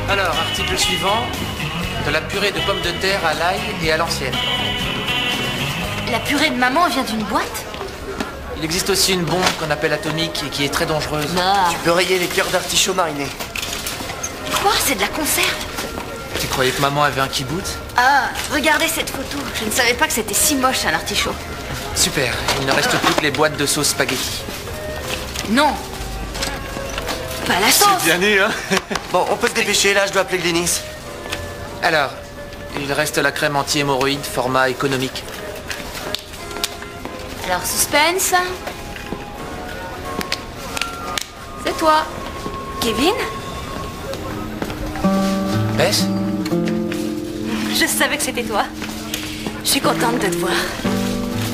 Alors, article suivant. De la purée de pommes de terre à l'ail et à l'ancienne. La purée de maman vient d'une boîte? Il existe aussi une bombe qu'on appelle atomique et qui est très dangereuse. Ah. Tu peux rayer les cœurs d'artichaut marinés. Quoi? C'est de la conserve? Tu croyais que maman avait un kibbutz? Ah, regardez cette photo. Je ne savais pas que c'était si moche un artichaut. Super, il ne reste plus que les boîtes de sauce spaghetti. Non. Pas la sauce. Bien nu, hein? Bon, on peut se dépêcher, là, je dois appeler Glynis. Alors, il reste la crème anti-hémorroïde, format économique. Alors, suspense. C'est toi. Kevin? Bess? Je savais que c'était toi. Je suis contente de te voir.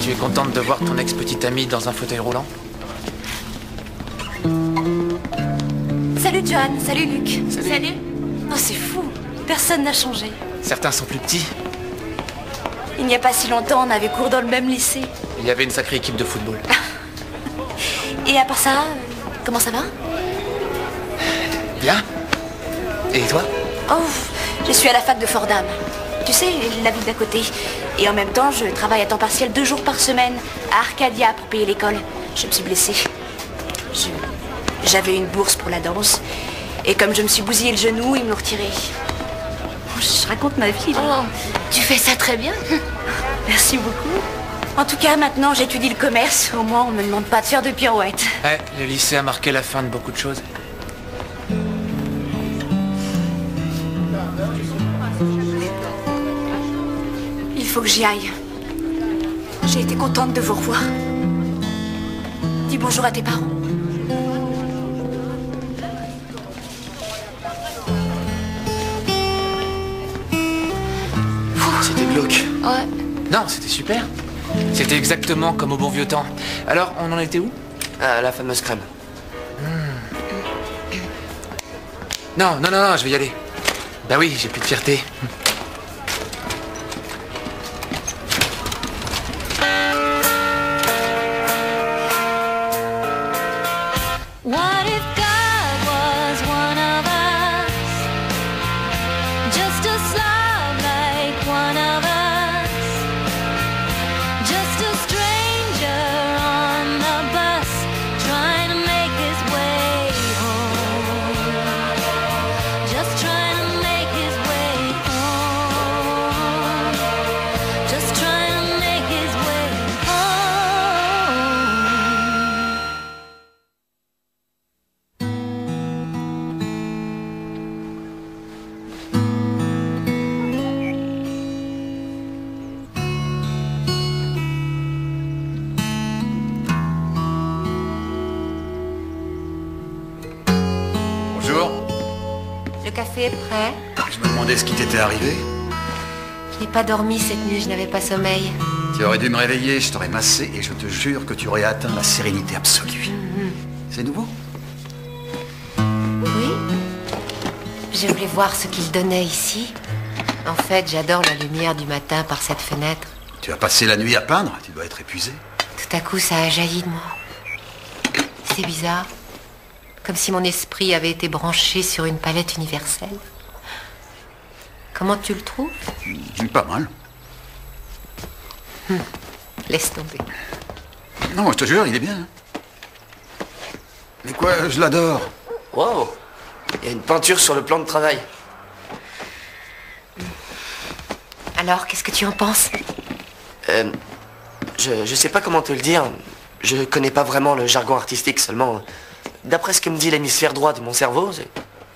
Tu es contente de voir ton ex-petite amie dans un fauteuil roulant? Salut John, salut Luc. Salut. Oh, c'est fou. Personne n'a changé. Certains sont plus petits. Il n'y a pas si longtemps, on avait cours dans le même lycée. Il y avait une sacrée équipe de football. Et à part ça, comment ça va? Bien. Et toi? Oh, je suis à la fac de Fordham. Tu sais, la ville d'à côté. Et en même temps, je travaille à temps partiel 2 jours par semaine à Arcadia pour payer l'école. Je me suis blessée. J'avais une bourse pour la danse. Et comme je me suis bousillé le genou, ils me l'ont retiré. Je raconte ma vie, là. Oh, tu fais ça très bien. Merci beaucoup. En tout cas, maintenant, j'étudie le commerce. Au moins, on me demande pas de faire de pirouettes. Ouais, le lycée a marqué la fin de beaucoup de choses. Il faut que j'y aille. J'ai été contente de vous revoir. Dis bonjour à tes parents. C'était glauque. Ouais. Non, c'était super. C'était exactement comme au bon vieux temps. Alors, on en était où? Ah, la fameuse crème. Non, je vais y aller. Bah oui, j'ai plus de fierté. What if God was one of us? Just a slob like one of us. Just a stranger on the bus trying to make his way home. Just trying to make his way home. Just trying to make his way home. Bonjour. Le café est prêt. Je me demandais ce qui t'était arrivé. Je n'ai pas dormi cette nuit, je n'avais pas sommeil. Tu aurais dû me réveiller, je t'aurais massé et je te jure que tu aurais atteint la sérénité absolue. C'est nouveau? Oui. Je voulais voir ce qu'il donnait ici. En fait, j'adore la lumière du matin par cette fenêtre. Tu as passé la nuit à peindre? Tu dois être épuisé. Tout à coup, ça a jailli de moi. C'est bizarre. Comme si mon esprit avait été branché sur une palette universelle. Comment tu le trouves? Pas mal. Laisse tomber. Non, je te jure, il est bien. Mais quoi, je l'adore. Wow. Il y a une peinture sur le plan de travail. Alors, qu'est-ce que tu en penses? Je sais pas comment te le dire. Je connais pas vraiment le jargon artistique, seulement... D'après ce que me dit l'hémisphère droit de mon cerveau,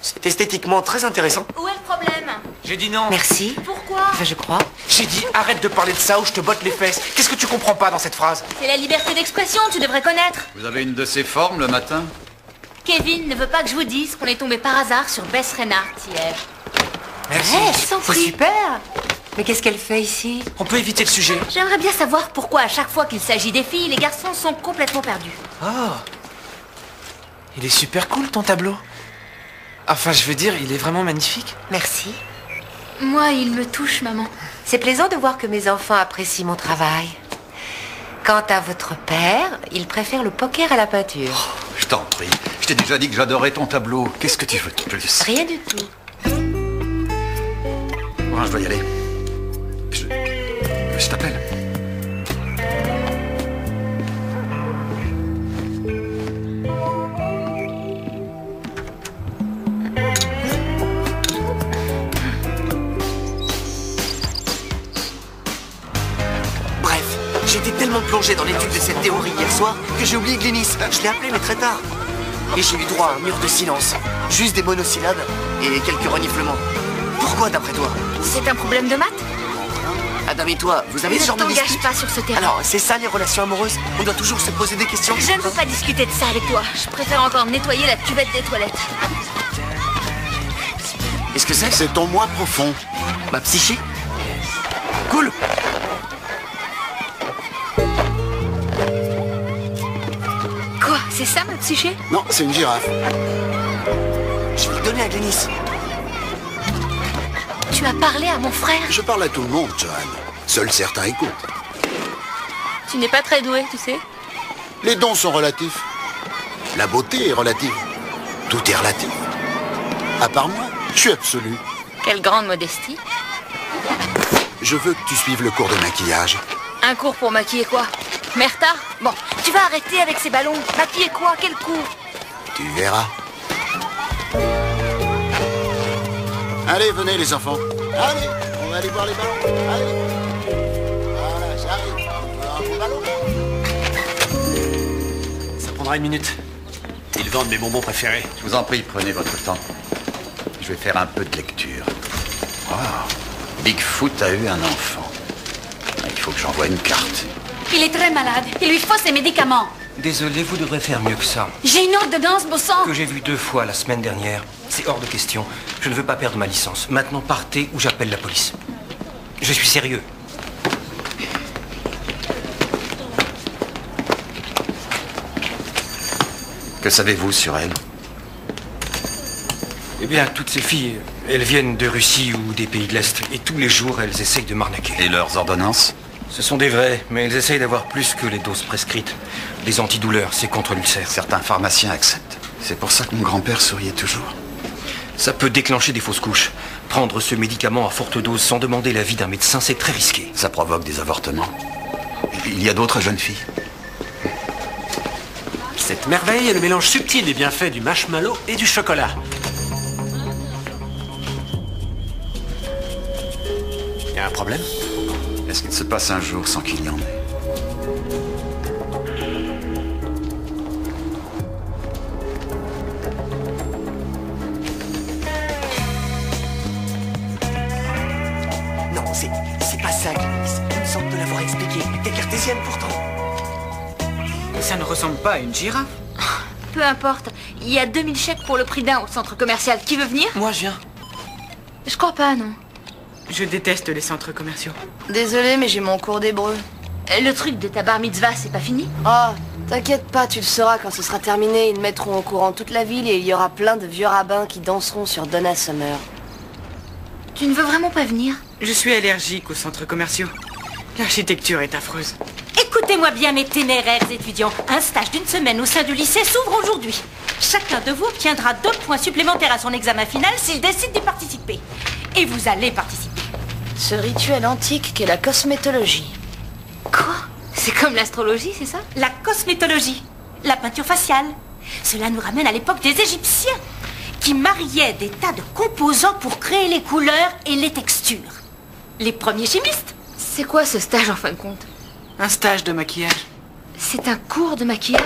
c'est esthétiquement très intéressant. Où est le problème? J'ai dit non. Merci. Pourquoi? Enfin, je crois. J'ai dit arrête de parler de ça ou je te botte les fesses. Qu'est-ce que tu comprends pas dans cette phrase? C'est la liberté d'expression, tu devrais connaître. Vous avez une de ces formes le matin? Kevin ne veut pas que je vous dise qu'on est tombé par hasard sur Bess Reinhardt hier. Merci. C'est super. Mais qu'est-ce qu'elle fait ici? On peut éviter le sujet. J'aimerais bien savoir pourquoi à chaque fois qu'il s'agit des filles, les garçons sont complètement perdus. Oh. Il est super cool ton tableau. Enfin, je veux dire, il est vraiment magnifique. Merci. Moi, il me touche, maman. C'est plaisant de voir que mes enfants apprécient mon travail. Quant à votre père, il préfère le poker à la peinture. Je t'en prie. Je t'ai déjà dit que j'adorais ton tableau. Qu'est-ce que tu veux de plus? Rien du tout. Bon, je dois y aller. Je t'appelle. Bref, j'étais tellement plongé dans l'étude de cette théorie hier soir que j'ai oublié Glynis. Je l'ai appelé mais très tard. Et j'ai eu droit à un mur de silence. Juste des monosyllabes et quelques reniflements. Pourquoi d'après toi? C'est un problème de maths? Adam et toi, vous avez Ne ce genre de t'engage dispute? pas sur ce terrain. Alors, c'est ça les relations amoureuses? On doit toujours se poser des questions? Je ne veux pas discuter de ça avec toi. Je préfère encore nettoyer la cuvette des toilettes. Qu'est-ce que c'est? C'est ton moi profond. Ma psyché? Cool. Quoi? C'est ça ma psyché? Non, c'est une girafe. Je vais le donner à Glynis. Tu as parlé à mon frère? Je parle à tout le monde, Johan. Seuls certains écoutent. Tu n'es pas très doué, tu sais. Les dons sont relatifs. La beauté est relative. Tout est relatif. À part moi, je suis absolu. Quelle grande modestie. Je veux que tu suives le cours de maquillage. Un cours pour maquiller quoi? Merta? Bon, tu vas arrêter avec ces ballons. Maquiller quoi? Quel cours? Tu verras. Allez, venez les enfants. Allez, on va aller voir les ballons. Allez. Voilà, j'arrive. On va un beau ballon. Ça prendra une minute. Ils vendent mes bonbons préférés. Je vous en prie, prenez votre temps. Je vais faire un peu de lecture. Wow. Bigfoot a eu un enfant. Il faut que j'envoie une carte. Il est très malade. Il lui faut ses médicaments. Désolé, vous devrez faire mieux que ça. J'ai une ordonnance, bon sang. Que j'ai vu 2 fois la semaine dernière. C'est hors de question. Je ne veux pas perdre ma licence. Maintenant, partez ou j'appelle la police. Je suis sérieux. Que savez-vous sur elle? Eh bien, toutes ces filles, elles viennent de Russie ou des pays de l'Est. Et tous les jours, elles essayent de m'arnaquer. Et leurs ordonnances? Ce sont des vrais, mais elles essayent d'avoir plus que les doses prescrites. Les antidouleurs, c'est contre l'ulcère. Certains pharmaciens acceptent. C'est pour ça que mon grand-père souriait toujours. Ça peut déclencher des fausses couches. Prendre ce médicament à forte dose sans demander l'avis d'un médecin, c'est très risqué. Ça provoque des avortements. Il y a d'autres jeunes filles. Cette merveille est le mélange subtil des bienfaits du marshmallow et du chocolat. Y a un problème? Est-ce qu'il se passe un jour sans qu'il y en ait? Non, c'est pas ça, Glynis. Il me semble de l'avoir expliqué. T'es cartésienne pourtant. Ça ne ressemble pas à une girafe. Peu importe. Il y a 2000 chèques pour le prix d'un au centre commercial. Qui veut venir? Moi, je viens. Je crois pas, non. Je déteste les centres commerciaux. Désolée, mais j'ai mon cours d'hébreu. Le truc de ta bar mitzvah, c'est pas fini? Oh, t'inquiète pas, tu le sauras quand ce sera terminé. Ils mettront au courant toute la ville et il y aura plein de vieux rabbins qui danseront sur Donna Summer. Tu ne veux vraiment pas venir? Je suis allergique aux centres commerciaux. L'architecture est affreuse. Écoutez-moi bien, mes téméraires étudiants. Un stage d'une semaine au sein du lycée s'ouvre aujourd'hui. Chacun de vous obtiendra 2 points supplémentaires à son examen final s'il décide d'y participer. Et vous allez participer. Ce rituel antique qu'est la cosmétologie. Quoi? C'est comme l'astrologie, c'est ça? La cosmétologie, la peinture faciale. Cela nous ramène à l'époque des Égyptiens, qui mariaient des tas de composants pour créer les couleurs et les textures. Les premiers chimistes. C'est quoi ce stage en fin de compte? Un stage de maquillage. C'est un cours de maquillage?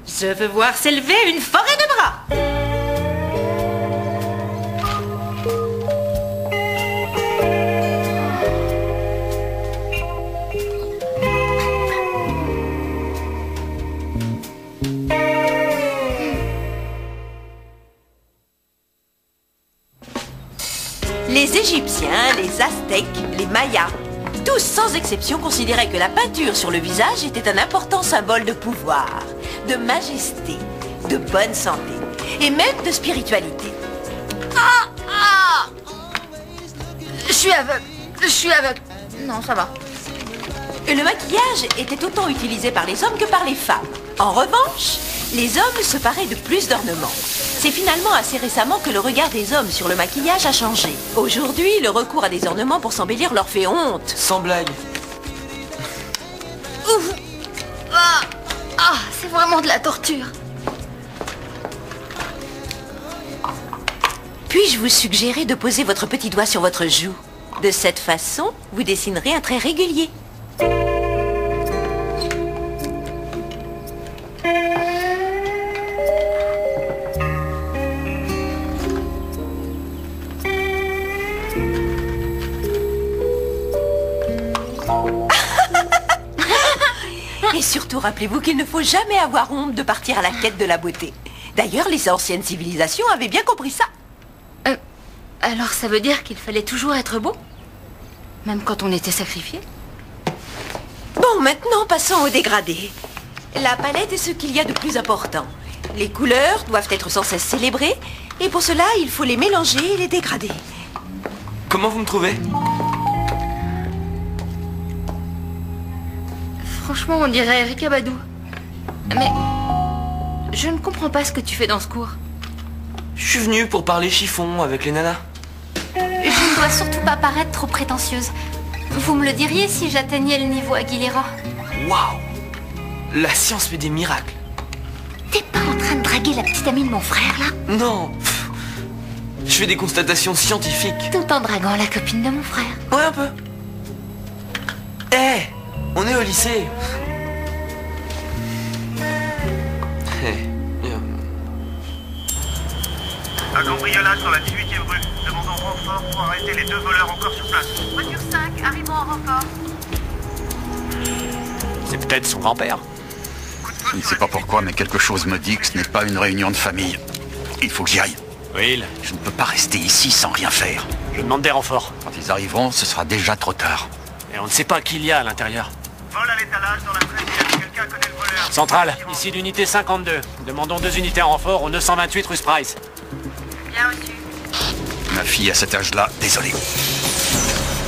Je veux voir s'élever une forêt de bras. Les Égyptiens, les Aztèques, les Mayas, tous sans exception considéraient que la peinture sur le visage était un important symbole de pouvoir, de majesté, de bonne santé et même de spiritualité. Je suis aveugle. Non, ça va. Le maquillage était autant utilisé par les hommes que par les femmes. En revanche, les hommes se paraient de plus d'ornements. C'est finalement assez récemment que le regard des hommes sur le maquillage a changé. Aujourd'hui, le recours à des ornements pour s'embellir leur fait honte. Sans blague. Ouf. Ah, c'est vraiment de la torture. Puis-je vous suggérer de poser votre petit doigt sur votre joue? De cette façon, vous dessinerez un trait régulier. Et surtout, rappelez-vous qu'il ne faut jamais avoir honte de partir à la quête de la beauté. D'ailleurs, les anciennes civilisations avaient bien compris ça. Alors ça veut dire qu'il fallait toujours être beau? Même quand on était sacrifié? Bon, maintenant, passons au dégradé. La palette est ce qu'il y a de plus important. Les couleurs doivent être sans cesse célébrées, et pour cela, il faut les mélanger et les dégrader. Comment vous me trouvez? Franchement, on dirait Erika Badou. Mais je ne comprends pas ce que tu fais dans ce cours. Je suis venu pour parler chiffon avec les nanas. Je ne dois surtout pas paraître trop prétentieuse. Vous me le diriez si j'atteignais le niveau Aguilera? Waouh! La science fait des miracles. T'es pas en train de draguer la petite amie de mon frère, là? Non. Je fais des constatations scientifiques. Tout en draguant la copine de mon frère. Ouais, un peu. Eh, on est au lycée. Un cambriolage dans la 18e rue. Demandons renfort pour arrêter les 2 voleurs encore sur place. Voiture 5, arrivons en renfort. C'est peut-être son grand-père. Je ne sais pas pourquoi, mais quelque chose me dit que ce n'est pas une réunion de famille. Il faut que j'y aille. Will, Je ne peux pas rester ici sans rien faire. je demande des renforts. Quand ils arriveront, ce sera déjà trop tard. Et on ne sait pas qui il y a à l'intérieur. Vol à l'étalage dans la 13e. Quelqu'un connaît le voleur? Centrale, ici l'unité 52. Demandons 2 unités en renfort au 928 rue Price. Bien reçu. Ma fille à cet âge-là, désolé.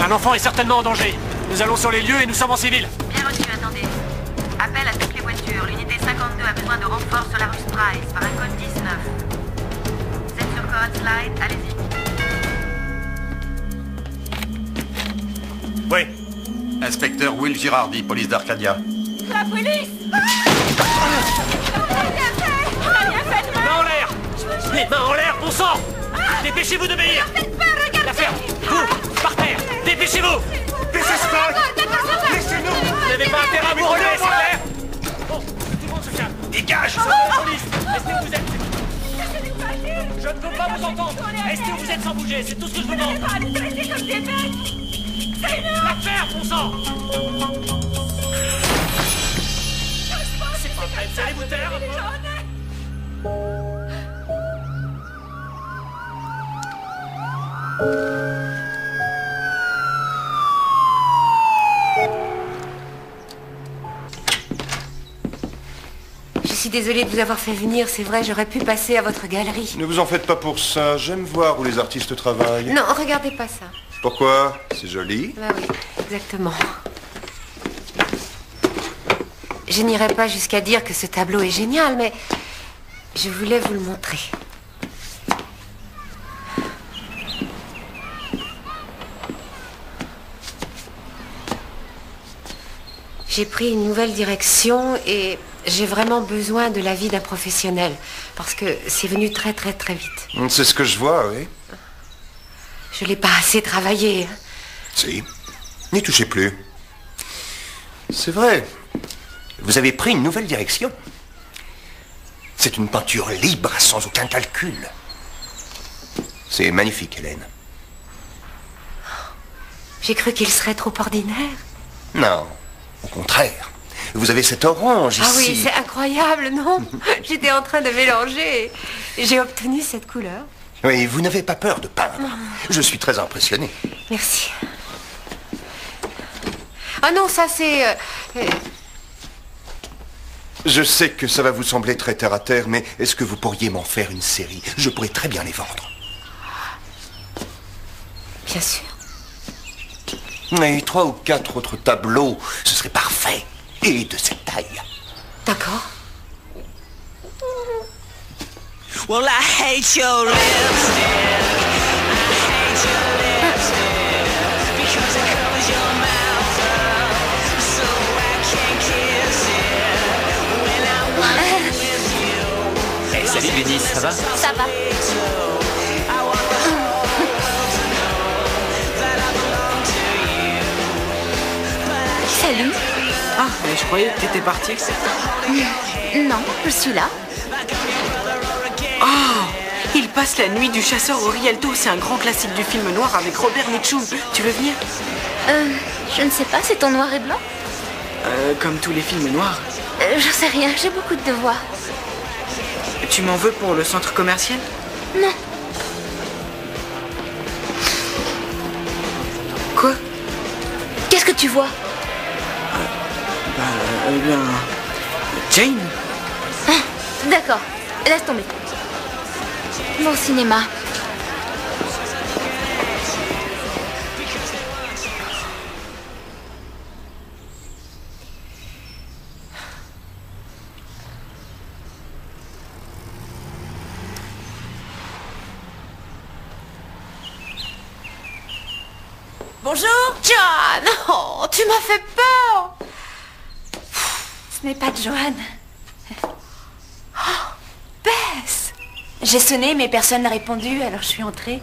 Un enfant est certainement en danger. Nous allons sur les lieux et nous sommes en civil. Bien reçu, attendez. Appel à toutes les voitures. L'unité 52 a besoin de renfort sur la rue Price par un code 19. Vous êtes sur code slide, allez-y. Oui. Inspecteur Will Girardi, police d'Arcadia. La police! Mains en l'air! Les mains en l'air, bon sang! Dépêchez-vous d'obéir! La ferme! Vous, par terre! Dépêchez-vous! Laissez-nous! Vous n'avez pas intérêt à vous relever, c'est clair? Bon, tout le monde se calme. Dégage! La police! Restez où vous êtes! Je ne peux pas vous entendre! Restez où vous êtes sans bouger, c'est tout ce que je vous demande! La ferme, bon sang! C'est pas vrai, vous allez vous taire un peu? Je suis désolée de vous avoir fait venir, c'est vrai, j'aurais pu passer à votre galerie. Ne vous en faites pas pour ça. J'aime voir où les artistes travaillent. Non, regardez pas ça. Pourquoi? C'est joli. Bah oui, exactement. Je n'irai pas jusqu'à dire que ce tableau est génial, mais je voulais vous le montrer. J'ai pris une nouvelle direction et j'ai vraiment besoin de l'avis d'un professionnel parce que c'est venu très vite. C'est ce que je vois, oui. Je l'ai pas assez travaillé. Hein. Si. N'y touchez plus. C'est vrai. Vous avez pris une nouvelle direction. C'est une peinture libre, sans aucun calcul. C'est magnifique, Hélène. J'ai cru qu'il serait trop ordinaire. Non, au contraire. Vous avez cet orange ici. Ah oui, c'est incroyable, non? J'étais en train de mélanger et j'ai obtenu cette couleur. Oui, vous n'avez pas peur de peindre. Je suis très impressionné. Merci. Ah non, ça c'est... Je sais que ça va vous sembler très terre à terre, mais est-ce que vous pourriez m'en faire une série? Je pourrais très bien les vendre. Bien sûr. Et 3 ou 4 autres tableaux, ce serait parfait. Et de cette taille. D'accord. Well, I hate your lipstick. I hate your lipstick because it covers your mouth up, so I can't kiss it when I want with you. Hey, salut Glénis, ça va? Ça va. Salut. Ah, mais je croyais que t'étais partie. Non, je suis là. Oh, il passe la nuit du chasseur au Rialto. C'est un grand classique du film noir avec Robert Mitchum. Tu veux venir? Je ne sais pas, c'est en noir et blanc? Comme tous les films noirs. Je sais rien, j'ai beaucoup de devoirs. Tu m'en veux pour le centre commercial? Non. Quoi? Qu'est-ce que tu vois? Eh bien... Jane? Ah, d'accord, laisse tomber. Bon cinéma. Bonjour, John. Oh, tu m'as fait peur. Ce n'est pas Joanne. Oh, Bess. J'ai sonné, mais personne n'a répondu, alors je suis entrée.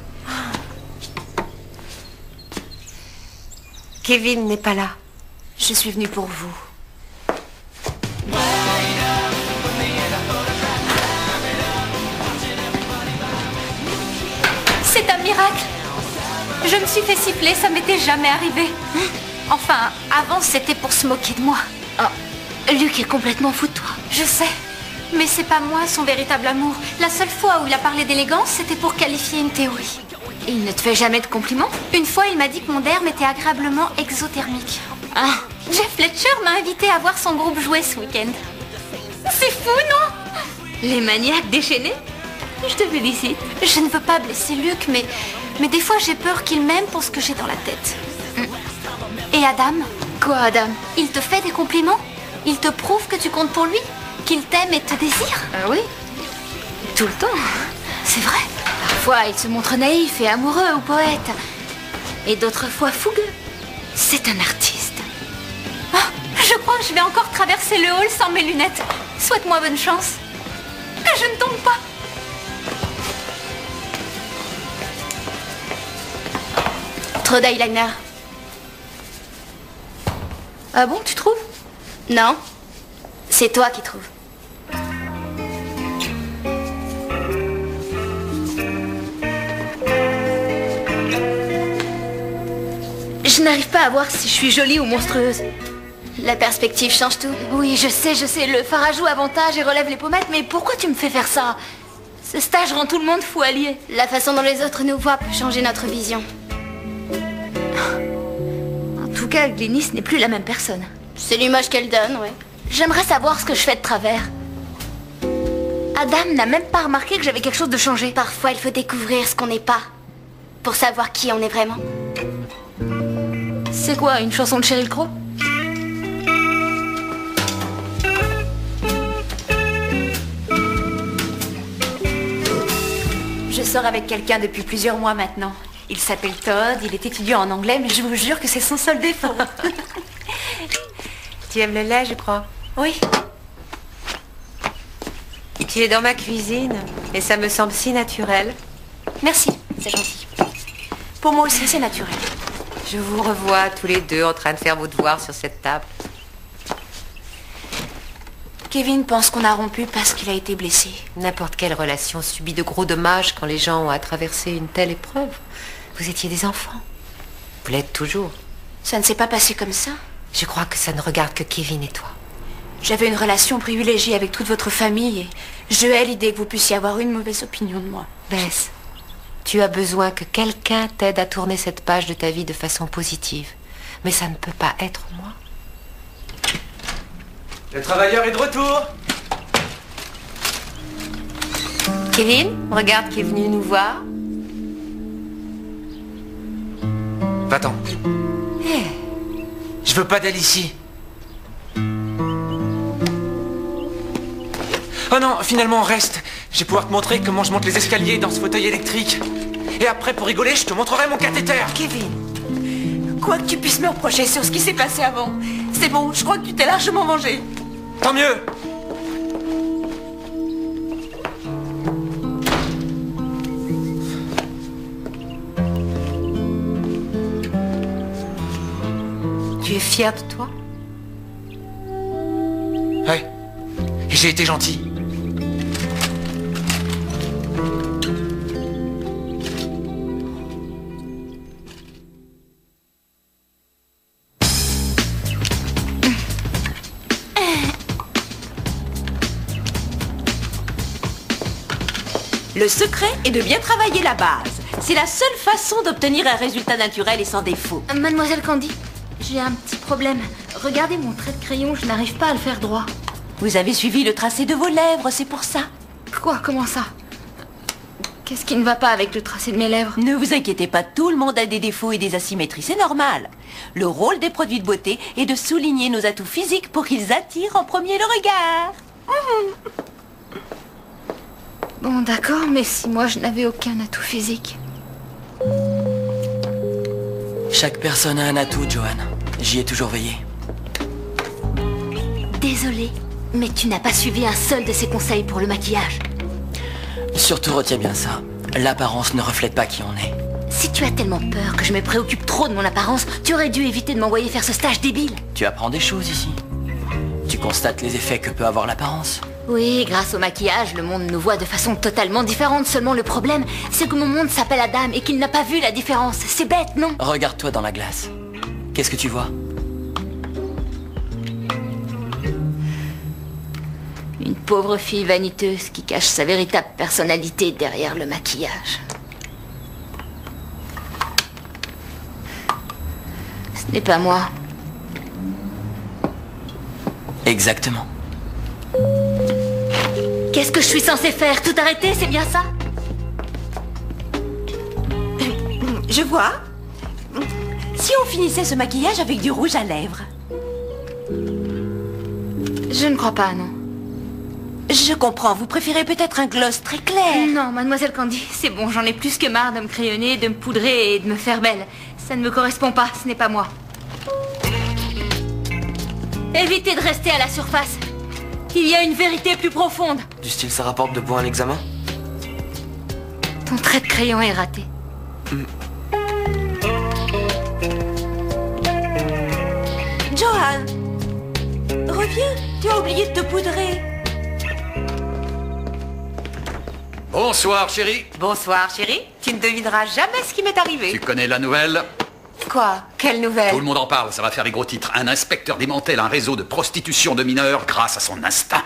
Kevin n'est pas là. Je suis venue pour vous. C'est un miracle. Je me suis fait siffler, ça m'était jamais arrivé. Enfin, avant c'était pour se moquer de moi. Oh, Luc est complètement fou de toi. Je sais. Mais c'est pas moi son véritable amour. La seule fois où il a parlé d'élégance, c'était pour qualifier une théorie. Il ne te fait jamais de compliments? Une fois, il m'a dit que mon derme était agréablement exothermique. Ah, Jeff Fletcher m'a invité à voir son groupe jouer ce week-end. C'est fou, non? Les maniaques déchaînés? Je te félicite. Je ne veux pas blesser Luc, mais des fois j'ai peur qu'il m'aime pour ce que j'ai dans la tête. Et Adam? Quoi, Adam? Il te fait des compliments? Il te prouve que tu comptes pour lui? Qu'il t'aime et te désire? Oui. Tout le temps. C'est vrai. Parfois, il se montre naïf et amoureux ou poète. Et d'autres fois, fougueux. C'est un artiste. Oh, je crois que je vais encore traverser le hall sans mes lunettes. Souhaite-moi bonne chance. Que je ne tombe pas. Trop d'eyeliner. Ah bon, tu trouves? Non. C'est toi qui trouves. Je n'arrive pas à voir si je suis jolie ou monstrueuse. La perspective change tout. Oui, je sais, le phare ajoute avantage et relève les pommettes, mais pourquoi tu me fais faire ça? Ce stage rend tout le monde fou allié. La façon dont les autres nous voient peut changer notre vision. En tout cas, Glynis n'est plus la même personne. C'est l'image qu'elle donne, ouais. J'aimerais savoir ce que je fais de travers. Adam n'a même pas remarqué que j'avais quelque chose de changé. Parfois, il faut découvrir ce qu'on n'est pas, pour savoir qui on est vraiment. C'est quoi, une chanson de Sheryl Crow? Je sors avec quelqu'un depuis plusieurs mois maintenant. Il s'appelle Todd, il est étudiant en anglais, mais je vous jure que c'est son seul défaut. Tu aimes le lait, je crois? Oui. Tu es dans ma cuisine et ça me semble si naturel. Merci, c'est gentil. Pour moi aussi, c'est naturel. Je vous revois tous les deux en train de faire vos devoirs sur cette table. Kevin pense qu'on a rompu parce qu'il a été blessé. N'importe quelle relation subit de gros dommages quand les gens ont à traverser une telle épreuve. Vous étiez des enfants. Vous l'êtes toujours. Ça ne s'est pas passé comme ça. Je crois que ça ne regarde que Kevin et toi. J'avais une relation privilégiée avec toute votre famille et je hais l'idée que vous puissiez avoir une mauvaise opinion de moi. Bess, tu as besoin que quelqu'un t'aide à tourner cette page de ta vie de façon positive. Mais ça ne peut pas être moi. Le travailleur est de retour. Kevin, regarde qui est venu nous voir. Va-t'en. Je veux pas d'aller ici. Oh non, finalement, reste. Je vais pouvoir te montrer comment je monte les escaliers dans ce fauteuil électrique. Et après, pour rigoler, je te montrerai mon cathéter. Kevin, quoi que tu puisses me reprocher sur ce qui s'est passé avant, c'est bon, je crois que tu t'es largement vengé. Tant mieux. Tu es fier de toi? Ouais. Et j'ai été gentil. Le secret est de bien travailler la base. C'est la seule façon d'obtenir un résultat naturel et sans défaut. Mademoiselle Candy, j'ai un petit problème. Regardez mon trait de crayon, je n'arrive pas à le faire droit. Vous avez suivi le tracé de vos lèvres, c'est pour ça. Quoi? Comment ça? Qu'est-ce qui ne va pas avec le tracé de mes lèvres? Ne vous inquiétez pas, tout le monde a des défauts et des asymétries, c'est normal. Le rôle des produits de beauté est de souligner nos atouts physiques pour qu'ils attirent en premier le regard. Bon, d'accord, mais si moi je n'avais aucun atout physique. Chaque personne a un atout, Joanne. J'y ai toujours veillé. Désolée, mais tu n'as pas suivi un seul de ses conseils pour le maquillage. Surtout retiens bien ça. L'apparence ne reflète pas qui on est. Si tu as tellement peur que je me préoccupe trop de mon apparence, tu aurais dû éviter de m'envoyer faire ce stage débile. Tu apprends des choses ici. Tu constates les effets que peut avoir l'apparence. Oui, grâce au maquillage, le monde nous voit de façon totalement différente. Seulement le problème, c'est que mon monde s'appelle Adam et qu'il n'a pas vu la différence. C'est bête, non? Regarde-toi dans la glace. Qu'est-ce que tu vois? Une pauvre fille vaniteuse qui cache sa véritable personnalité derrière le maquillage. Ce n'est pas moi. Exactement. Qu'est-ce que je suis censée faire? Tout arrêter, c'est bien ça? Je vois. Si on finissait ce maquillage avec du rouge à lèvres. Je ne crois pas, non. Je comprends, vous préférez peut-être un gloss très clair. Non, mademoiselle Candy, c'est bon, j'en ai plus que marre de me crayonner, de me poudrer et de me faire belle. Ça ne me correspond pas, ce n'est pas moi. Évitez de rester à la surface. Il y a une vérité plus profonde. Du style, ça rapporte de points à l'examen? Ton trait de crayon est raté. Johan, reviens, tu as oublié de te poudrer. Bonsoir, chérie. Bonsoir, chérie. Tu ne devineras jamais ce qui m'est arrivé. Tu connais la nouvelle? Quoi? Quelle nouvelle? Tout le monde en parle, ça va faire les gros titres. Un inspecteur démantèle un réseau de prostitution de mineurs grâce à son instinct.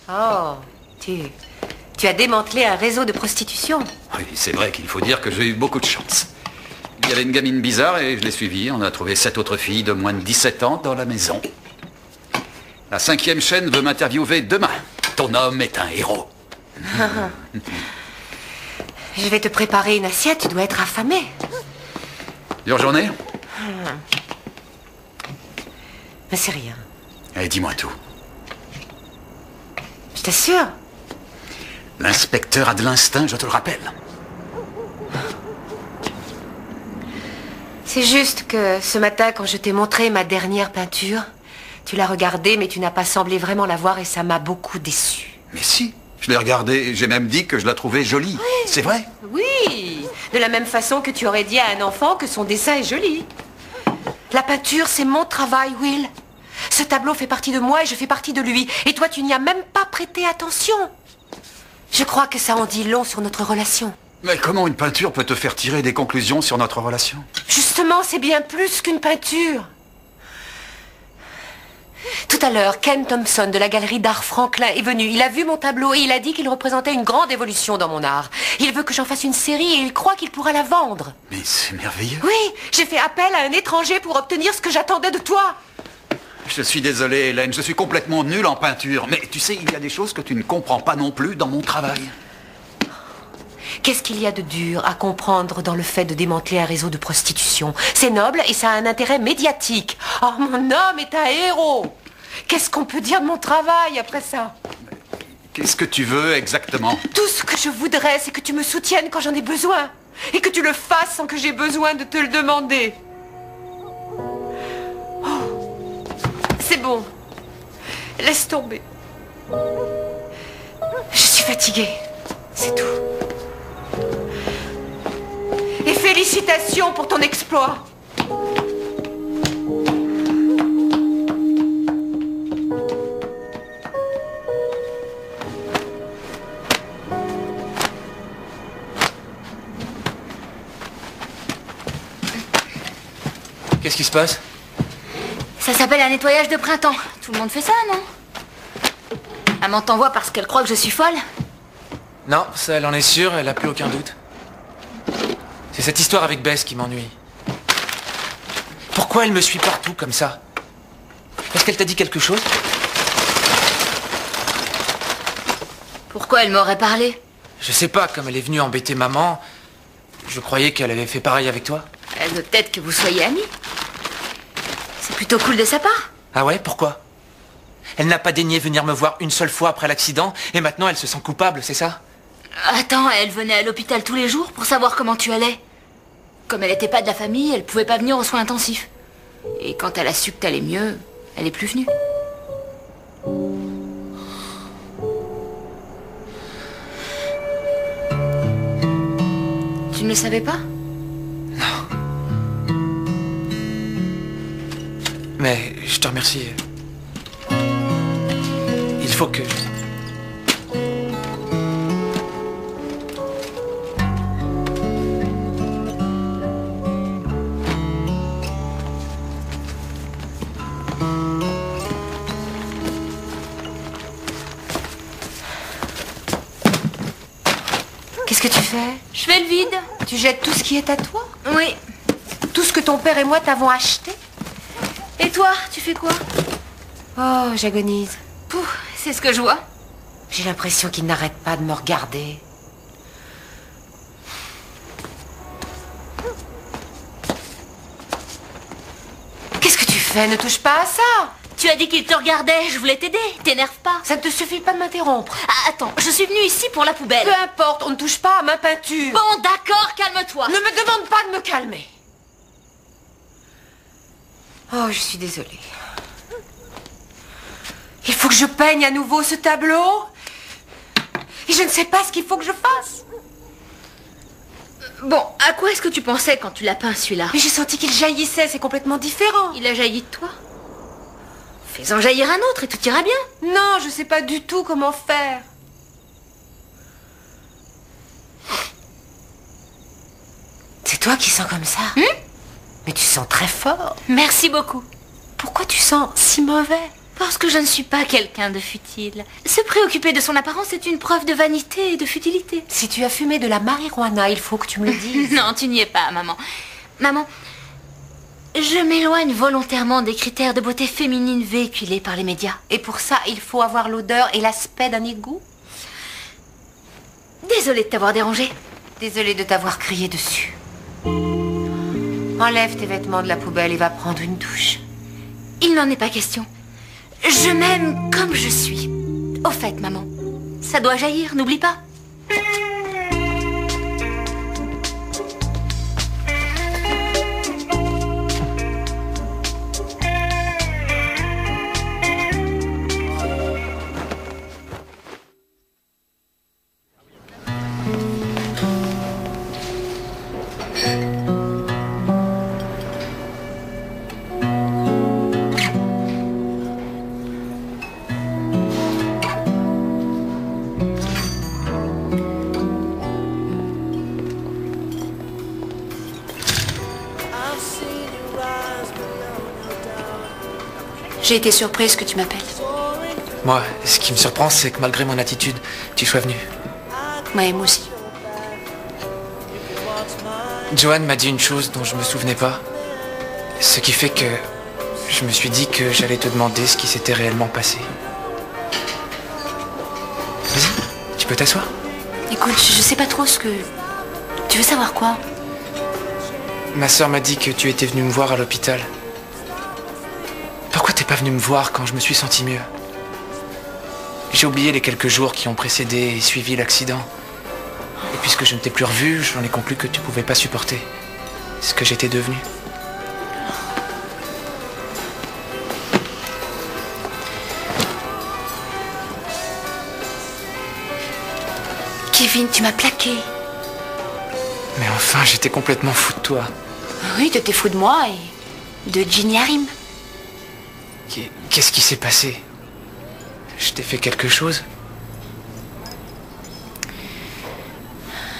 Oh, tu as démantelé un réseau de prostitution. Oui, c'est vrai qu'il faut dire que j'ai eu beaucoup de chance. Il y avait une gamine bizarre et je l'ai suivie. On a trouvé 7 autres filles de moins de 17 ans dans la maison. La 5e chaîne veut m'interviewer demain. Ton homme est un héros. Je vais te préparer une assiette, tu dois être affamé. Dure journée? Mais c'est rien. Allez, dis-moi tout. Je t'assure. L'inspecteur a de l'instinct, je te le rappelle. C'est juste que ce matin, quand je t'ai montré ma dernière peinture, tu l'as regardée, mais tu n'as pas semblé vraiment la voir et ça m'a beaucoup déçue. Mais si, je l'ai regardée, j'ai même dit que je la trouvais jolie. Oui. C'est vrai? Oui, de la même façon que tu aurais dit à un enfant que son dessin est joli. La peinture, c'est mon travail, Will. Ce tableau fait partie de moi et je fais partie de lui. Et toi, tu n'y as même pas prêté attention. Je crois que ça en dit long sur notre relation. Mais comment une peinture peut te faire tirer des conclusions sur notre relation? Justement, c'est bien plus qu'une peinture. Tout à l'heure, Ken Thompson de la galerie d'art Franklin est venu. Il a vu mon tableau et il a dit qu'il représentait une grande évolution dans mon art. Il veut que j'en fasse une série et il croit qu'il pourra la vendre. Mais c'est merveilleux. Oui, j'ai fait appel à un étranger pour obtenir ce que j'attendais de toi. Je suis désolé, Hélène, je suis complètement nul en peinture. Mais tu sais, il y a des choses que tu ne comprends pas non plus dans mon travail. Qu'est-ce qu'il y a de dur à comprendre dans le fait de démanteler un réseau de prostitution? C'est noble et ça a un intérêt médiatique. Oh, mon homme est un héros. Qu'est-ce qu'on peut dire de mon travail après ça? Qu'est-ce que tu veux exactement? Tout ce que je voudrais, c'est que tu me soutiennes quand j'en ai besoin. Et que tu le fasses sans que j'ai besoin de te le demander. Oh, c'est bon. Laisse tomber. Je suis fatiguée. C'est tout. Et félicitations pour ton exploit. Qu'est-ce qui se passe? Ça s'appelle un nettoyage de printemps. Tout le monde fait ça, non? Maman t'envoie parce qu'elle croit que je suis folle? Non, ça elle en est sûre, elle a plus aucun doute. C'est cette histoire avec Bess qui m'ennuie. Pourquoi elle me suit partout comme ça? Est-ce qu'elle t'a dit quelque chose? Pourquoi elle m'aurait parlé? Je sais pas, comme elle est venue embêter maman, je croyais qu'elle avait fait pareil avec toi. Elle veut peut-être que vous soyez amis. C'est plutôt cool de sa part. Ah ouais, pourquoi? Elle n'a pas daigné venir me voir une seule fois après l'accident, et maintenant elle se sent coupable, c'est ça? Attends, elle venait à l'hôpital tous les jours pour savoir comment tu allais. Comme elle n'était pas de la famille, elle pouvait pas venir aux soins intensifs. Et quand elle a su que t'allais mieux, elle est plus venue. Tu ne le savais pas? Mais je te remercie. Il faut que... Qu'est-ce que tu fais? Je fais le vide. Tu jettes tout ce qui est à toi? Oui. Tout ce que ton père et moi t'avons acheté? Et toi, tu fais quoi? Oh, j'agonise. Pouf, c'est ce que je vois. J'ai l'impression qu'il n'arrête pas de me regarder. Qu'est-ce que tu fais? Ne touche pas à ça. Tu as dit qu'il te regardait, je voulais t'aider. T'énerve pas. Ça ne te suffit pas de m'interrompre. Ah, attends, je suis venue ici pour la poubelle. Peu importe, on ne touche pas à ma peinture. Bon, d'accord, calme-toi. Ne me demande pas de me calmer. Oh, je suis désolée. Il faut que je peigne à nouveau ce tableau. Et je ne sais pas ce qu'il faut que je fasse. Bon, à quoi est-ce que tu pensais quand tu l'as peint celui-là? Mais j'ai senti qu'il jaillissait, c'est complètement différent. Il a jailli de toi? Fais-en jaillir un autre et tout ira bien. Non, je sais pas du tout comment faire. C'est toi qui sens comme ça? Mais tu sens très fort. Merci beaucoup. Pourquoi tu sens si mauvais? Parce que je ne suis pas quelqu'un de futile. Se préoccuper de son apparence est une preuve de vanité et de futilité. Si tu as fumé de la marijuana, il faut que tu me le dises. Non, tu n'y es pas, maman. Maman, je m'éloigne volontairement des critères de beauté féminine véhiculés par les médias. Et pour ça, il faut avoir l'odeur et l'aspect d'un égout? Désolée de t'avoir dérangée. Désolée de t'avoir crié dessus. Enlève tes vêtements de la poubelle et va prendre une douche. Il n'en est pas question. Je m'aime comme je suis. Au fait, maman, ça doit jaillir, n'oublie pas. J'ai été surprise que tu m'appelles. Moi, ce qui me surprend, c'est que malgré mon attitude, tu sois venu. Ouais, moi aussi. Joanne m'a dit une chose dont je me souvenais pas. Ce qui fait que je me suis dit que j'allais te demander ce qui s'était réellement passé. Vas-y, tu peux t'asseoir? Écoute, je sais pas trop ce que... Tu veux savoir quoi? Ma sœur m'a dit que tu étais venu me voir à l'hôpital. Pourquoi t'es pas venu me voir quand je me suis senti mieux? J'ai oublié les quelques jours qui ont précédé et suivi l'accident. Et puisque je ne t'ai plus revu, j'en ai conclu que tu pouvais pas supporter ce que j'étais devenu. Kevin, tu m'as plaqué. Mais enfin, j'étais complètement fou de toi. Oui, t'étais fou de moi et de Ginny Harim. Qu'est-ce qui s'est passé? Je t'ai fait quelque chose?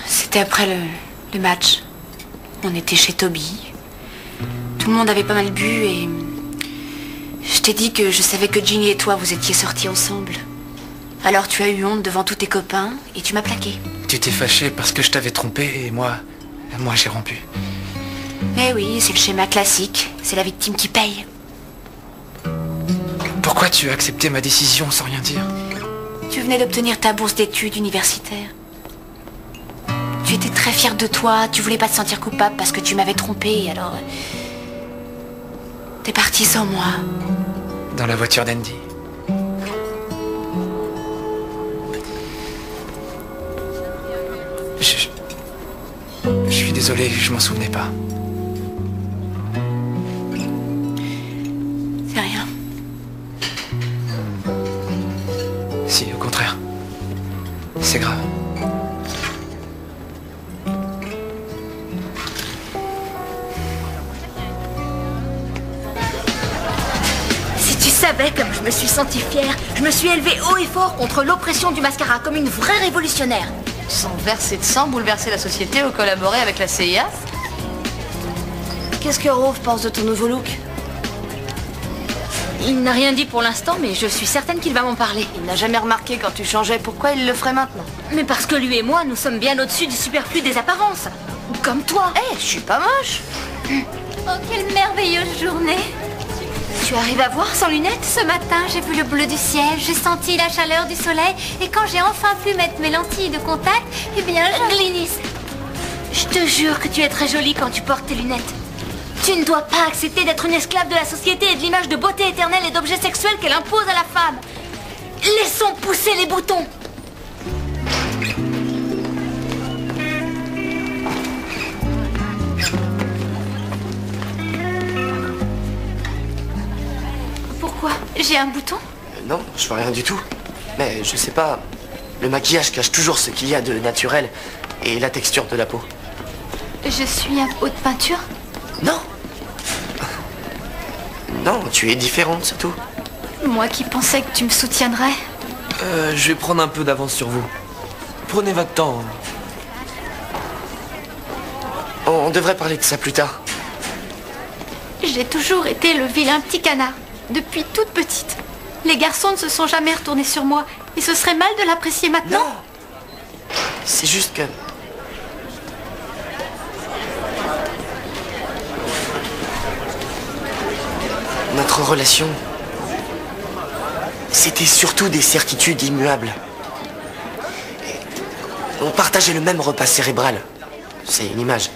C'était après le match. On était chez Toby. Tout le monde avait pas mal bu et... Je t'ai dit que je savais que Ginny et toi, vous étiez sortis ensemble. Alors tu as eu honte devant tous tes copains et tu m'as plaqué. Tu t'es fâché parce que je t'avais trompé et moi j'ai rompu. Eh oui, c'est le schéma classique. C'est la victime qui paye. Pourquoi tu as accepté ma décision sans rien dire? Tu venais d'obtenir ta bourse d'études universitaires. Tu étais très fière de toi, tu voulais pas te sentir coupable parce que tu m'avais trompé, alors... T'es parti sans moi. Dans la voiture d'Andy. Je suis désolé, je m'en souvenais pas. C'est rien. Si, au contraire. C'est grave. Si tu savais comme je me suis sentie fière, je me suis élevée haut et fort contre l'oppression du mascara, comme une vraie révolutionnaire. Sans verser de sang, bouleverser la société ou collaborer avec la CIA? Qu'est-ce que Rove pense de ton nouveau look? Il n'a rien dit pour l'instant, mais je suis certaine qu'il va m'en parler. Il n'a jamais remarqué quand tu changeais. Pourquoi il le ferait maintenant? Mais parce que lui et moi, nous sommes bien au-dessus du superflu des apparences. Comme toi. Eh, je suis pas moche. Oh, quelle merveilleuse journée. Tu arrives à voir sans lunettes? Ce matin, j'ai vu le bleu du ciel, j'ai senti la chaleur du soleil, et quand j'ai enfin pu mettre mes lentilles de contact, eh bien, Glynis, je te jure que tu es très jolie quand tu portes tes lunettes. Tu ne dois pas accepter d'être une esclave de la société et de l'image de beauté éternelle et d'objet sexuel qu'elle impose à la femme. Laissons pousser les boutons. Pourquoi? J'ai un bouton? Non, je vois rien du tout. Mais je sais pas, le maquillage cache toujours ce qu'il y a de naturel et la texture de la peau. Je suis un pot de peinture? Non. Non, tu es différente, c'est tout. Moi qui pensais que tu me soutiendrais. Je vais prendre un peu d'avance sur vous. Prenez votre temps. On devrait parler de ça plus tard. J'ai toujours été le vilain petit canard, depuis toute petite. Les garçons ne se sont jamais retournés sur moi, et ce serait mal de l'apprécier maintenant. Non. C'est juste que... Notre relation, c'était surtout des certitudes immuables. On partageait le même repas cérébral. C'est une image.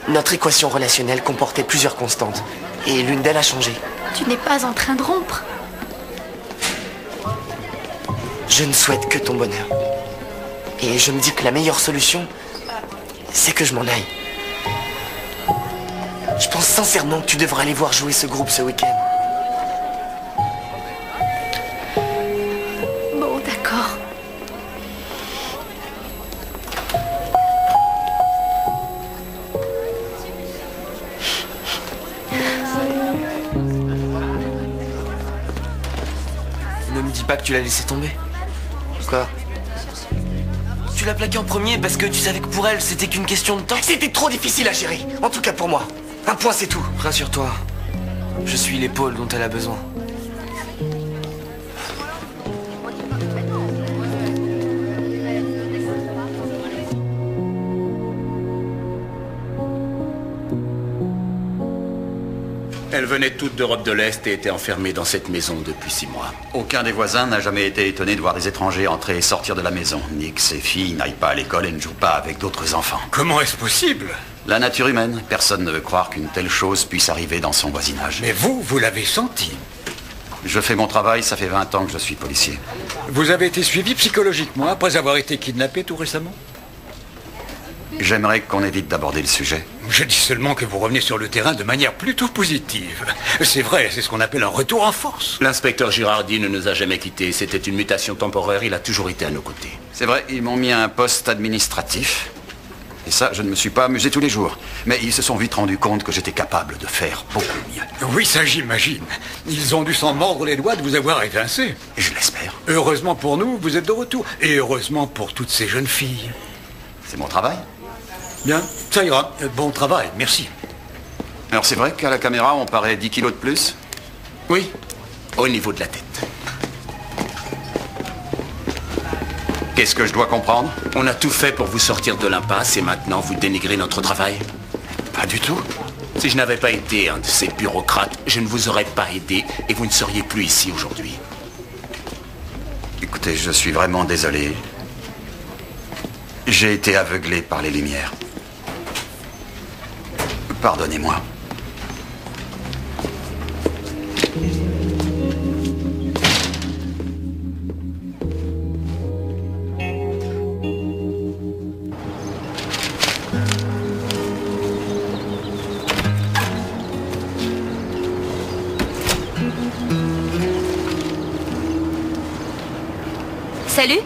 Notre équation relationnelle comportait plusieurs constantes. Et l'une d'elles a changé. Tu n'es pas en train de rompre. Je ne souhaite que ton bonheur. Et je me dis que la meilleure solution, c'est que je m'en aille. Je pense sincèrement que tu devrais aller voir jouer ce groupe ce week-end. Bon, d'accord. Ne me dis pas que tu l'as laissé tomber. Quoi? Tu l'as plaqué en premier parce que tu savais que pour elle, c'était qu'une question de temps. C'était trop difficile à gérer. En tout cas pour moi. Un point, c'est tout. Rassure-toi. Je suis l'épaule dont elle a besoin. Elles venaient toutes d'Europe de l'Est et étaient enfermées dans cette maison depuis 6 mois. Aucun des voisins n'a jamais été étonné de voir des étrangers entrer et sortir de la maison. Ni que ces filles n'aillent pas à l'école et ne jouent pas avec d'autres enfants. Comment est-ce possible? La nature humaine. Personne ne veut croire qu'une telle chose puisse arriver dans son voisinage. Mais vous l'avez senti. Je fais mon travail, ça fait 20 ans que je suis policier. Vous avez été suivi psychologiquement après avoir été kidnappé tout récemment? J'aimerais qu'on évite d'aborder le sujet. Je dis seulement que vous revenez sur le terrain de manière plutôt positive. C'est vrai, c'est ce qu'on appelle un retour en force. L'inspecteur Girardi ne nous a jamais quittés. C'était une mutation temporaire, il a toujours été à nos côtés. C'est vrai, ils m'ont mis à un poste administratif. Et ça, je ne me suis pas amusé tous les jours. Mais ils se sont vite rendus compte que j'étais capable de faire beaucoup mieux. Oui, ça j'imagine. Ils ont dû s'en mordre les doigts de vous avoir évincé. Je l'espère. Heureusement pour nous, vous êtes de retour. Et heureusement pour toutes ces jeunes filles. C'est mon travail. Bien, ça ira. Bon travail, merci. Alors c'est vrai qu'à la caméra, on paraît 10 kilos de plus? Oui, au niveau de la tête. Qu'est-ce que je dois comprendre? On a tout fait pour vous sortir de l'impasse et maintenant vous dénigrez notre travail? Pas du tout. Si je n'avais pas été un de ces bureaucrates, je ne vous aurais pas aidé et vous ne seriez plus ici aujourd'hui. Écoutez, je suis vraiment désolé. J'ai été aveuglé par les lumières. Pardonnez-moi. Salut.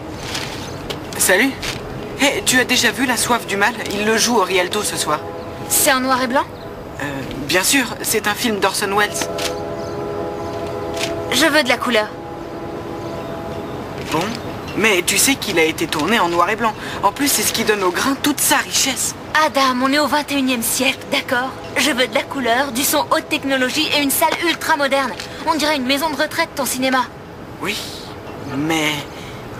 Salut. Hé, tu as déjà vu La Soif du Mal? Il le joue au Rialto ce soir. C'est en noir et blanc? Bien sûr, c'est un film d'Orson Welles. Je veux de la couleur. Bon, mais tu sais qu'il a été tourné en noir et blanc. En plus, c'est ce qui donne au grain toute sa richesse. Adam, on est au 21e siècle, d'accord? Je veux de la couleur, du son haute technologie et une salle ultra moderne. On dirait une maison de retraite, ton cinéma. Oui, mais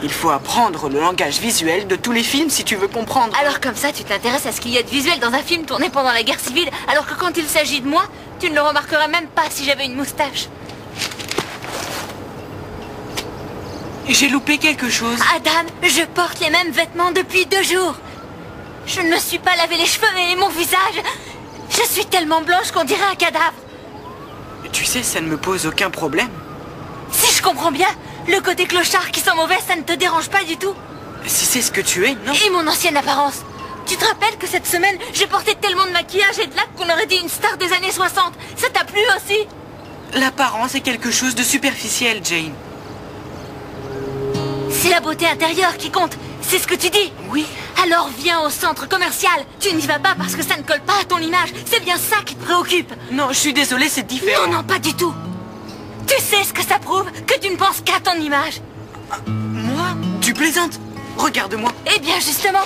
il faut apprendre le langage visuel de tous les films si tu veux comprendre. Alors comme ça, tu t'intéresses à ce qu'il y a de visuel dans un film tourné pendant la guerre civile, alors que quand il s'agit de moi, tu ne le remarquerais même pas si j'avais une moustache. J'ai loupé quelque chose. Adam, je porte les mêmes vêtements depuis 2 jours. Je ne me suis pas lavé les cheveux et mon visage. Je suis tellement blanche qu'on dirait un cadavre. Tu sais, ça ne me pose aucun problème. Si je comprends bien, le côté clochard qui sent mauvais, ça ne te dérange pas du tout. Si c'est ce que tu es, non? Et mon ancienne apparence. Tu te rappelles que cette semaine, j'ai porté tellement de maquillage et de lac qu'on aurait dit une star des années 60. Ça t'a plu aussi? L'apparence est quelque chose de superficiel, Jane. C'est la beauté intérieure qui compte. C'est ce que tu dis? Oui. Alors viens au centre commercial. Tu n'y vas pas parce que ça ne colle pas à ton image. C'est bien ça qui te préoccupe. Non, je suis désolée, c'est différent. Non, non, pas du tout. Tu sais ce que ça prouve? Que tu ne penses qu'à ton image. Moi? Tu plaisantes? Regarde-moi. Eh bien, justement,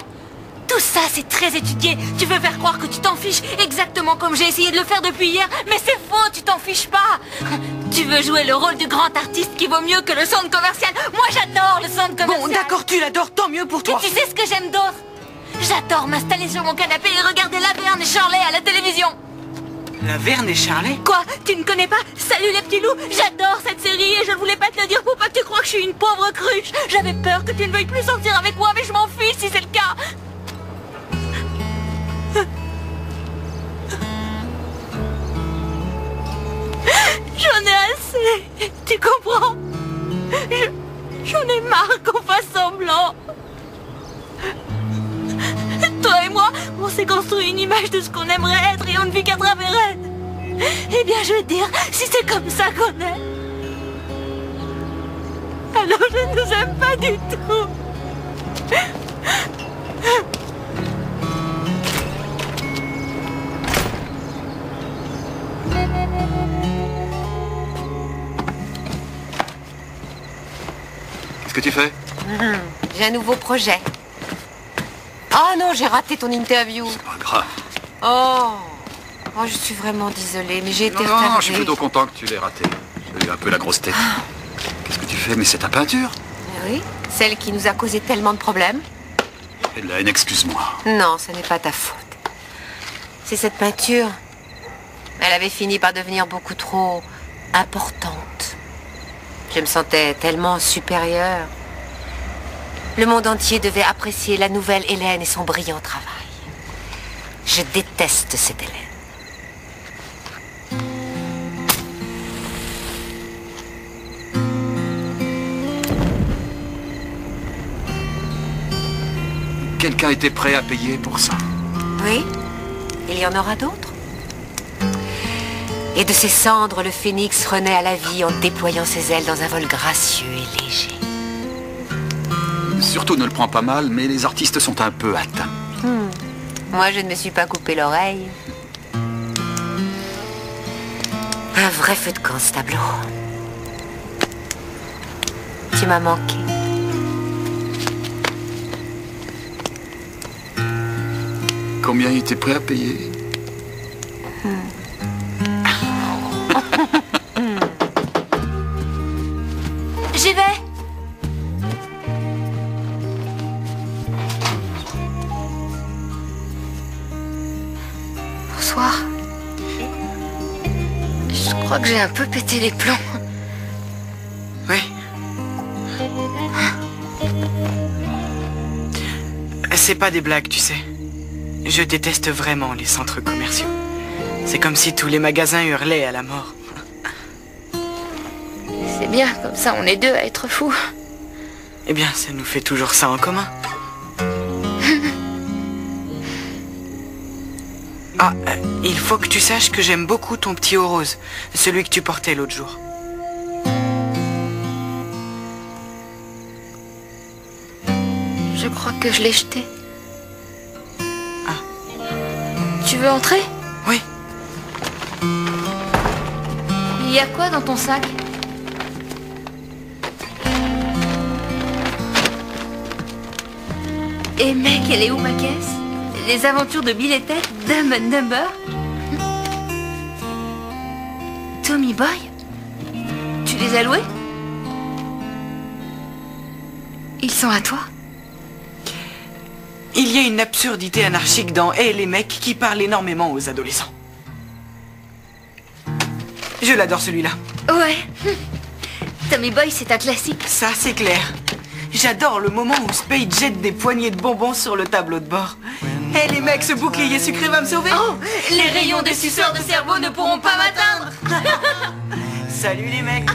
tout ça, c'est très étudié. Tu veux faire croire que tu t'en fiches, exactement comme j'ai essayé de le faire depuis hier. Mais c'est faux, tu t'en fiches pas. Tu veux jouer le rôle du grand artiste qui vaut mieux que le centre commercial. Moi, j'adore le centre commercial. Bon, d'accord, tu l'adores, tant mieux pour toi. Et tu sais ce que j'aime d'autre? J'adore m'installer sur mon canapé et regarder Laverne et Shirley à la télévision. Laverne et Shirley? Quoi? Tu ne connais pas? Salut les petits loups. J'adore cette série et je ne voulais pas te le dire pour pas que tu crois que je suis une pauvre cruche. J'avais peur que tu ne veuilles plus sortir avec moi, mais je m'en fiche si c'est le cas. J'en ai assez. Tu comprends? J'en ai marre qu'on fasse semblant. Toi et moi, on s'est construit une image de ce qu'on aimerait être et on ne vit qu'à travers elle. Eh bien, je veux dire, si c'est comme ça qu'on est, alors je ne nous aime pas du tout. Qu'est-ce que tu fais? J'ai un nouveau projet. Oh non, j'ai raté ton interview. C'est pas grave. Oh, je suis vraiment désolée, mais j'ai été Non, retardée. je suis plutôt content que tu l'aies raté. J'ai eu un peu la grosse tête. Qu'est-ce que tu fais? Mais c'est ta peinture. Oui, celle qui nous a causé tellement de problèmes. Hélène, excuse-moi. Non, ce n'est pas ta faute. C'est cette peinture. Elle avait fini par devenir beaucoup trop importante. Je me sentais tellement supérieure. Le monde entier devait apprécier la nouvelle Hélène et son brillant travail. Je déteste cette Hélène. quelqu'un était prêt à payer pour ça. Oui, il y en aura d'autres. Et de ces cendres, le phénix renaît à la vie en déployant ses ailes dans un vol gracieux et léger. Surtout ne le prends pas mal, mais les artistes sont un peu atteints. Moi, je ne me suis pas coupé l'oreille. Un vrai feu de camp, ce tableau. Tu m'as manqué. Combien il était prêt à payer? J'y vais. Bonsoir. Je crois que j'ai un peu pété les plombs. Oui. C'est pas des blagues, tu sais. Je déteste vraiment les centres commerciaux. C'est comme si tous les magasins hurlaient à la mort. C'est bien, comme ça on est deux à être fous. Eh bien, ça nous fait toujours ça en commun. Ah, il faut que tu saches que j'aime beaucoup ton petit haut rose, celui que tu portais l'autre jour. Je crois que je l'ai jeté. Tu veux entrer? Oui. Il y a quoi dans ton sac? Et mec, elle est où ma caisse? Les aventures de Bill et Ted, Dumb and Dumber? Tommy Boy? Tu les as loués? Ils sont à toi? Il y a une absurdité anarchique dans Et les mecs qui parlent énormément aux adolescents. Je l'adore celui-là. Ouais. Tommy Boy, c'est un classique. Ça, c'est clair. J'adore le moment où Spade jette des poignées de bonbons sur le tableau de bord. Et les mecs, ce bouclier sucré va me sauver. Oh, les rayons des suceurs de cerveau ne pourront pas m'atteindre. Salut les mecs.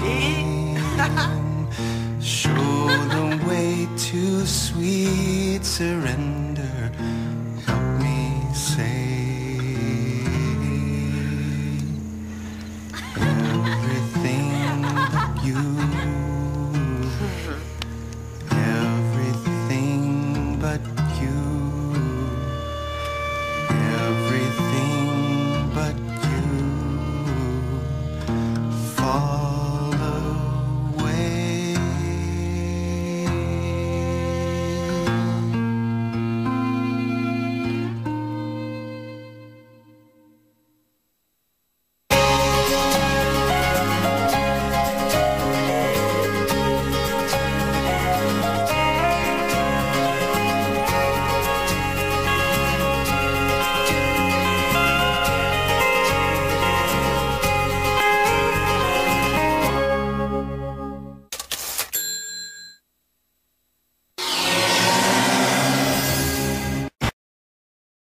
Et... Show the way to sweet surrender.